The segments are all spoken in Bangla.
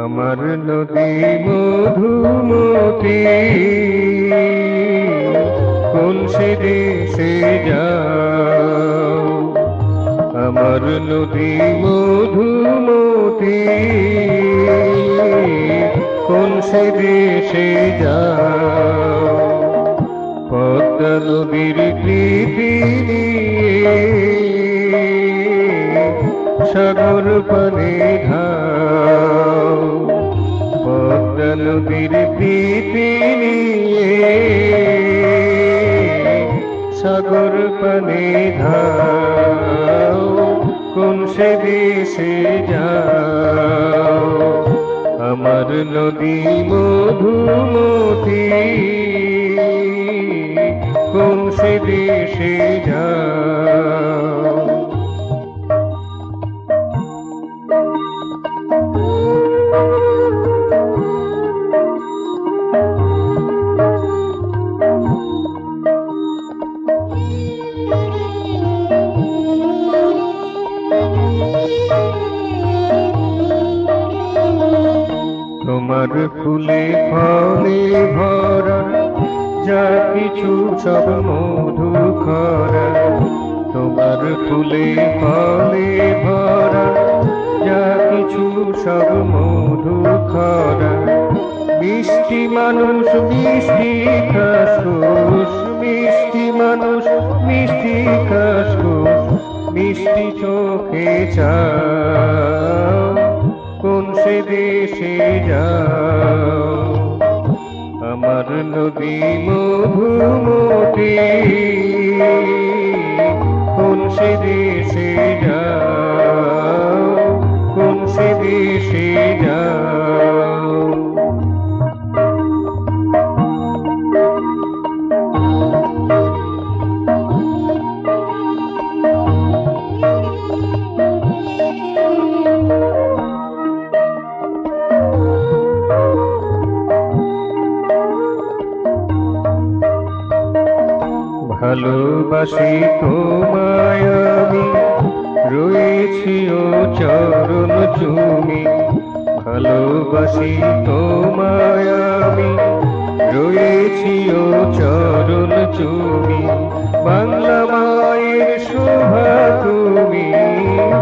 আমার নদী মধুমতি কোন সে দেশে যাও, আমার নদী মধুমতি কোন সে দেশে যাও, পদ্মা নদীর কৃতি নিয়ে সাগর পানে ধাও, পদ্মা নদীর কৃতি নিয়ে সাগর পানে ধাও, কোন সে দেশে যাও, আমার নদী মধুমতি কোন সে দেশে যাও। তোমার ফুলে ফলে ভরা যা কিছু সব মধু খরা, তোমার ফুলে ফলে ভরা যা কিছু সব মধু খরা, মিষ্টি মানুষ মিষ্টি খাসখুস, মিষ্টি মানুষ মিষ্টি খাসখুস, মিষ্টি চোখে চাও, কোন সে দেশে যাও, আমার নদী মধুমতি কোন সে দেশে যাও, কোন সে দেশে যাও। ভালোবাসি তোমায় আমি, রয়েছি ও চরণ চুমি, ভালোবাসি তোমায় আমি, রয়েছি ও চরণ চুমি, বাংলা মায়ের শোভা তুমি,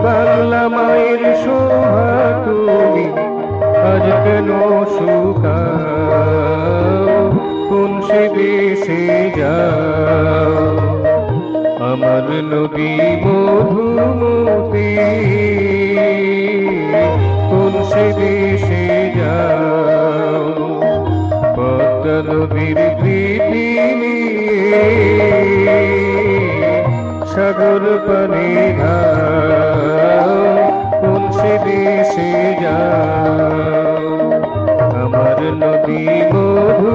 বাংলা মায়ের শোভা তুমি, আজ কেন শুকাও, কোন সে দেশে যাও, আমার নদী মধুমতি কোন সে দেশে যাও, পদ্মা নদীর কৃতি নিয়ে সাগর পানে ধাও, কোন সে দেশে যাও, আমার নদী মধু